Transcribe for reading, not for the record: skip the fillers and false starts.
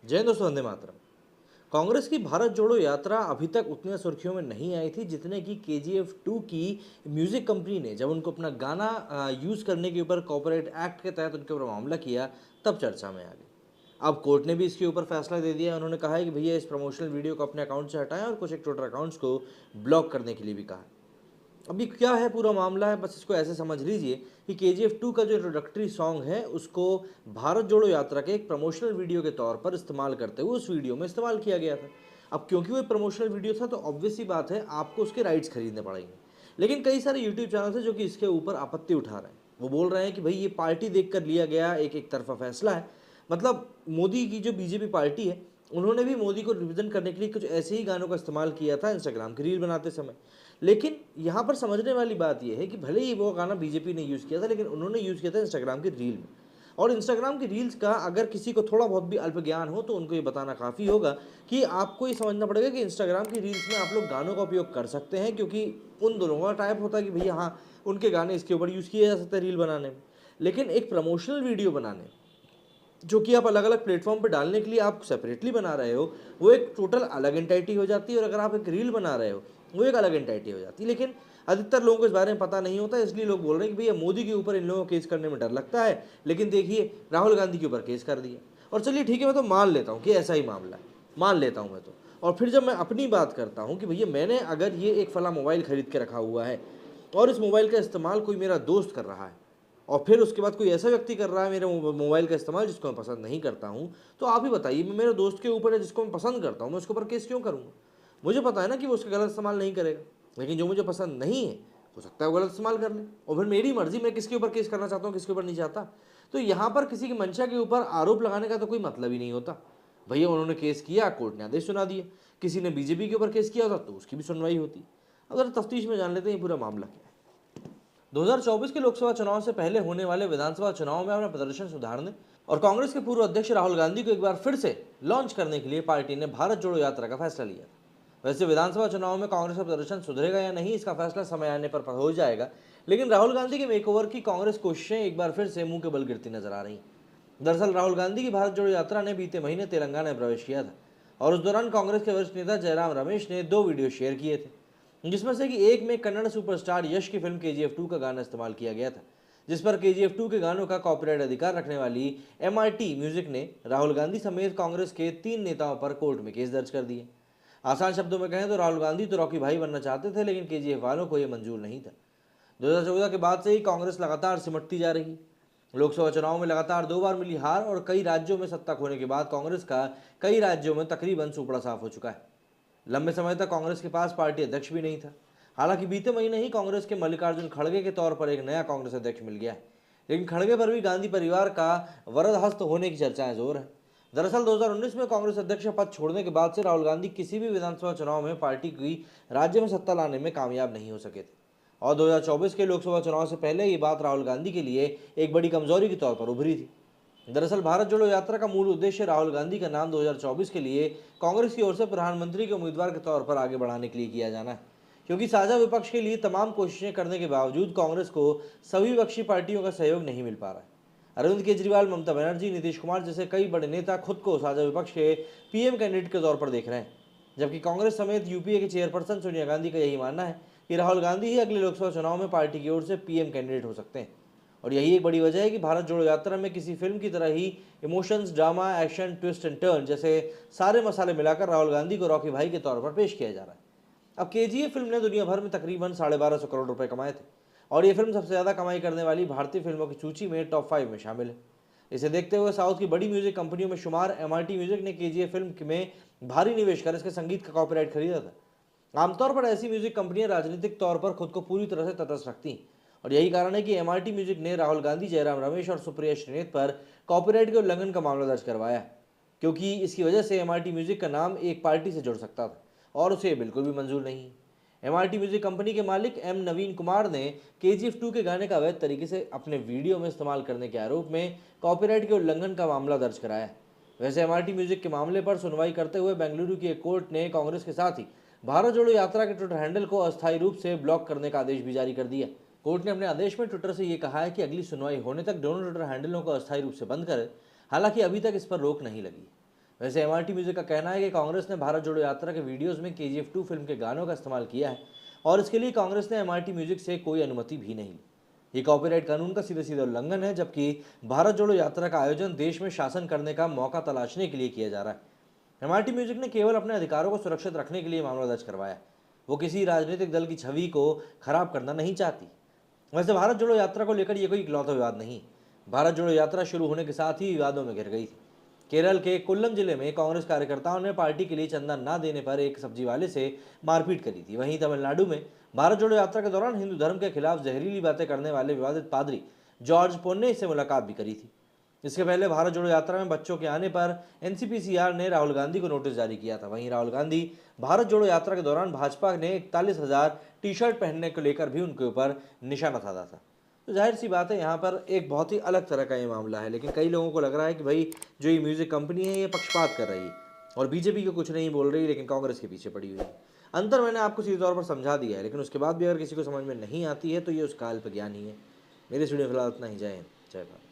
जय हिंद दोस्तों, वंदे मातरम। कांग्रेस की भारत जोड़ो यात्रा अभी तक उतने सुर्खियों में नहीं आई थी जितने की KGF 2 की म्यूजिक कंपनी ने जब उनको अपना गाना यूज करने के ऊपर कॉपीराइट एक्ट के तहत उनके ऊपर मामला किया, तब चर्चा में आ गई। अब कोर्ट ने भी इसके ऊपर फैसला दे दिया। उन्होंने कहा है कि भैया इस प्रमोशनल वीडियो को अपने अकाउंट से हटाएं और कुछ एक ट्विटर अकाउंट्स को ब्लॉक करने के लिए भी कहा। अभी क्या है पूरा मामला है, बस इसको ऐसे समझ लीजिए कि KGF 2 का जो इंट्रोडक्टरी सॉन्ग है उसको भारत जोड़ो यात्रा के एक प्रमोशनल वीडियो के तौर पर इस्तेमाल करते हुए उस वीडियो में इस्तेमाल किया गया था। अब क्योंकि वो प्रमोशनल वीडियो था तो ऑब्वियस सी बात है आपको उसके राइट्स खरीदने पड़ेंगे। लेकिन कई सारे यूट्यूब चैनल है जो कि इसके ऊपर आपत्ति उठा रहे हैं। वो बोल रहे हैं कि भाई ये पार्टी देखकर लिया गया एक तरफा फैसला है। मतलब मोदी की जो बीजेपी पार्टी है उन्होंने भी मोदी को रिप्रेजेंट करने के लिए कुछ ऐसे ही गानों का इस्तेमाल किया था इंस्टाग्राम की रील बनाते समय। लेकिन यहाँ पर समझने वाली बात यह है कि भले ही वो गाना बीजेपी ने यूज़ किया था, लेकिन उन्होंने यूज़ किया था इंस्टाग्राम की रील में। और इंस्टाग्राम की रील्स का अगर किसी को थोड़ा बहुत भी अल्प ज्ञान हो तो उनको ये बताना काफ़ी होगा कि आपको ये समझना पड़ेगा कि इंस्टाग्राम की रील्स में आप लोग गानों का उपयोग कर सकते हैं, क्योंकि उन दोनों का टाइप होता है कि भैया हाँ उनके गाने इसके ऊपर यूज़ किए जा सकते हैं रील बनाने में। लेकिन एक प्रमोशनल वीडियो बनाने जो कि आप अलग अलग प्लेटफॉर्म पे डालने के लिए आप सेपरेटली बना रहे हो, वो एक टोटल अलग एंटाइटी हो जाती है। और अगर आप एक रील बना रहे हो वो एक अलग एंटाइटी हो जाती है। लेकिन अधिकतर लोगों को इस बारे में पता नहीं होता, इसलिए लोग बोल रहे हैं कि भैया मोदी के ऊपर इन लोगों को केस करने में डर लगता है, लेकिन देखिए राहुल गांधी के ऊपर केस कर दिया। और चलिए ठीक है, मैं तो मान लेता हूँ कि ऐसा ही मामला है, मान लेता हूँ मैं तो। और फिर जब मैं अपनी बात करता हूँ कि भैया मैंने अगर ये एक फला मोबाइल खरीद के रखा हुआ है और इस मोबाइल का इस्तेमाल कोई मेरा दोस्त कर रहा है और फिर उसके बाद कोई ऐसा व्यक्ति कर रहा है मेरे मोबाइल का इस्तेमाल जिसको मैं पसंद नहीं करता हूँ, तो आप ही बताइए, मैं मेरे दोस्त के ऊपर है जिसको मैं पसंद करता हूँ, मैं उसके ऊपर केस क्यों करूँगा? मुझे पता है ना कि वो उसका गलत इस्तेमाल नहीं करेगा, लेकिन जो मुझे पसंद नहीं है हो सकता है वो गलत इस्तेमाल कर ले, और फिर मेरी मर्जी, मैं किसके ऊपर केस करना चाहता हूँ किसके ऊपर नहीं चाहता। तो यहाँ पर किसी की मंशा के ऊपर आरोप लगाने का तो कोई मतलब ही नहीं होता। भैया उन्होंने केस किया, कोर्ट ने आदेश सुना दिया। किसी ने बीजेपी के ऊपर केस किया होता तो उसकी भी सुनवाई होती। अगर तफ्तीश में जान लेते हैं पूरा मामला क्या है। 2024 के लोकसभा चुनाव से पहले होने वाले विधानसभा चुनाव में अपना प्रदर्शन सुधारने और कांग्रेस के पूर्व अध्यक्ष राहुल गांधी को एक बार फिर से लॉन्च करने के लिए पार्टी ने भारत जोड़ो यात्रा का फैसला लिया था। वैसे विधानसभा चुनाव में कांग्रेस का प्रदर्शन सुधरेगा या नहीं, इसका फैसला समय आने पर हो जाएगा, लेकिन राहुल गांधी के मेकओवर की कांग्रेस कोशिशें एक बार फिर से मुंह के बल गिरती नजर आ रही। दरअसल राहुल गांधी की भारत जोड़ो यात्रा ने बीते महीने तेलंगाना में प्रवेश किया था और उस दौरान कांग्रेस के वरिष्ठ नेता जयराम रमेश ने 2 वीडियो शेयर किए थे, जिसमें से कि एक में कन्नड़ सुपरस्टार यश की फिल्म KGF 2 का गाना इस्तेमाल किया गया था, जिस पर KGF 2 के गानों का कॉपीराइट अधिकार रखने वाली MRT म्यूजिक ने राहुल गांधी समेत कांग्रेस के 3 नेताओं पर कोर्ट में केस दर्ज कर दिए। आसान शब्दों में कहें तो राहुल गांधी तो रॉकी भाई बनना चाहते थे, लेकिन KGF वालों को यह मंजूर नहीं था। 2014 के बाद से ही कांग्रेस लगातार सिमटती जा रही। लोकसभा चुनाव में लगातार 2 बार मिली हार और कई राज्यों में सत्ता खोने के बाद कांग्रेस का कई राज्यों में तकरीबन सुपड़ा साफ हो चुका है। लंबे समय तक कांग्रेस के पास पार्टी अध्यक्ष भी नहीं था। हालांकि बीते महीने ही कांग्रेस के मल्लिकार्जुन खड़गे के तौर पर एक नया कांग्रेस अध्यक्ष मिल गया है, लेकिन खड़गे पर भी गांधी परिवार का वरदहस्त होने की चर्चाएं जोर है। दरअसल 2019 में कांग्रेस अध्यक्ष पद छोड़ने के बाद से राहुल गांधी किसी भी विधानसभा चुनाव में पार्टी की राज्य में सत्ता लाने में कामयाब नहीं हो सके थे, और 2024 के लोकसभा चुनाव से पहले ये बात राहुल गांधी के लिए एक बड़ी कमजोरी के तौर पर उभरी थी। दरअसल भारत जोड़ो यात्रा का मूल उद्देश्य राहुल गांधी का नाम 2024 के लिए कांग्रेस की ओर से प्रधानमंत्री के उम्मीदवार के तौर पर आगे बढ़ाने के लिए किया जाना है, क्योंकि साझा विपक्ष के लिए तमाम कोशिशें करने के बावजूद कांग्रेस को सभी विपक्षी पार्टियों का सहयोग नहीं मिल पा रहा है। अरविंद केजरीवाल, ममता बनर्जी, नीतीश कुमार जैसे कई बड़े नेता खुद को साझा विपक्ष के PM कैंडिडेट के तौर पर देख रहे हैं, जबकि कांग्रेस समेत UPA के चेयरपर्सन सोनिया गांधी का यही मानना है कि राहुल गांधी ही अगले लोकसभा चुनाव में पार्टी की ओर से PM कैंडिडेट हो सकते हैं। और यही एक बड़ी वजह है कि भारत जोड़ो यात्रा में किसी फिल्म की तरह ही emotions, drama, action, twist and turn जैसे सारे मसाले मिलाकर राहुल गांधी को रॉकी भाई के तौर पर पेश किया जा रहा है। अब KGF फिल्म ने दुनिया भर में तकरीबन 1250 करोड़ रुपए कमाए थे और ये फिल्म सबसे ज्यादा कमाई करने वाली भारतीय फिल्मों की सूची में टॉप 5 में शामिल है। इसे देखते हुए साउथ की बड़ी म्यूजिक कंपनियों में शुमार MRT म्यूजिक ने KGF फिल्म में भारी निवेश कर इसके संगीत का कॉपीराइट खरीदा था। आमतौर पर ऐसी म्यूजिक कंपनियां राजनीतिक तौर पर खुद को पूरी तरह से तटस्थ रखती हैं, और यही कारण है कि MRT म्यूजिक ने राहुल गांधी, जयराम रमेश और सुप्रिया श्रीनेत पर कॉपीराइट के उल्लंघन का मामला दर्ज करवाया है, क्योंकि इसकी वजह से MRT म्यूजिक का नाम एक पार्टी से जुड़ सकता था और उसे बिल्कुल भी मंजूर नहीं है। MRT म्यूजिक कंपनी के मालिक M नवीन कुमार ने KGF 2 के गाने का अवैध तरीके से अपने वीडियो में इस्तेमाल करने के आरोप में कॉपीराइट के उल्लंघन का मामला दर्ज कराया है। वैसे MRT म्यूजिक के मामले पर सुनवाई करते हुए बेंगलुरु की एक कोर्ट ने कांग्रेस के साथ ही भारत जोड़ो यात्रा के ट्विटर हैंडल को अस्थायी रूप से ब्लॉक करने का आदेश भी जारी कर दिया। कोर्ट ने अपने आदेश में ट्विटर से यह कहा है कि अगली सुनवाई होने तक दोनों ट्विटर हैंडलों को अस्थायी रूप से बंद करे। हालांकि अभी तक इस पर रोक नहीं लगी। वैसे एमआरटी म्यूजिक का कहना है कि कांग्रेस ने भारत जोड़ो यात्रा के वीडियोस में केजीएफ 2 फिल्म के गानों का इस्तेमाल किया है और इसके लिए कांग्रेस ने एमआरटी म्यूजिक से कोई अनुमति भी नहीं ली। ये कॉपीराइट कानून का सीधे सीधे उल्लंघन है, जबकि भारत जोड़ो यात्रा का आयोजन देश में शासन करने का मौका तलाशने के लिए किया जा रहा है। एमआरटी म्यूजिक ने केवल अपने अधिकारों को सुरक्षित रखने के लिए मामला दर्ज करवाया है। वो किसी राजनीतिक दल की छवि को खराब करना नहीं चाहती। वैसे भारत जोड़ो यात्रा को लेकर ये कोई इकलौता विवाद नहीं। भारत जोड़ो यात्रा शुरू होने के साथ ही विवादों में घिर गई थी। केरल के कोल्लम जिले में कांग्रेस कार्यकर्ताओं ने पार्टी के लिए चंदा न देने पर एक सब्जी वाले से मारपीट करी थी। वहीं तमिलनाडु में भारत जोड़ो यात्रा के दौरान हिंदू धर्म के खिलाफ जहरीली बातें करने वाले विवादित पादरी जॉर्ज पोन्ने से मुलाकात भी करी थी। इसके पहले भारत जोड़ो यात्रा में बच्चों के आने पर एनसीपीसीआर ने राहुल गांधी को नोटिस जारी किया था। वहीं राहुल गांधी भारत जोड़ो यात्रा के दौरान भाजपा ने 41,000 टी शर्ट पहनने को लेकर भी उनके ऊपर निशाना साधा था। तो जाहिर सी बात है, यहाँ पर एक बहुत ही अलग तरह का ये मामला है, लेकिन कई लोगों को लग रहा है कि भाई जो ये म्यूजिक कंपनी है ये पक्षपात कर रही है और बीजेपी को कुछ नहीं बोल रही, लेकिन कांग्रेस के पीछे पड़ी हुई है। अंतर मैंने आपको सीधे तौर पर समझा दिया है, लेकिन उसके बाद भी अगर किसी को समझ में नहीं आती है तो ये उसका अल्प ज्ञान ही है। मेरे स्टूडियो फिलहाल इतना ही। जय हिंद, जय भारत।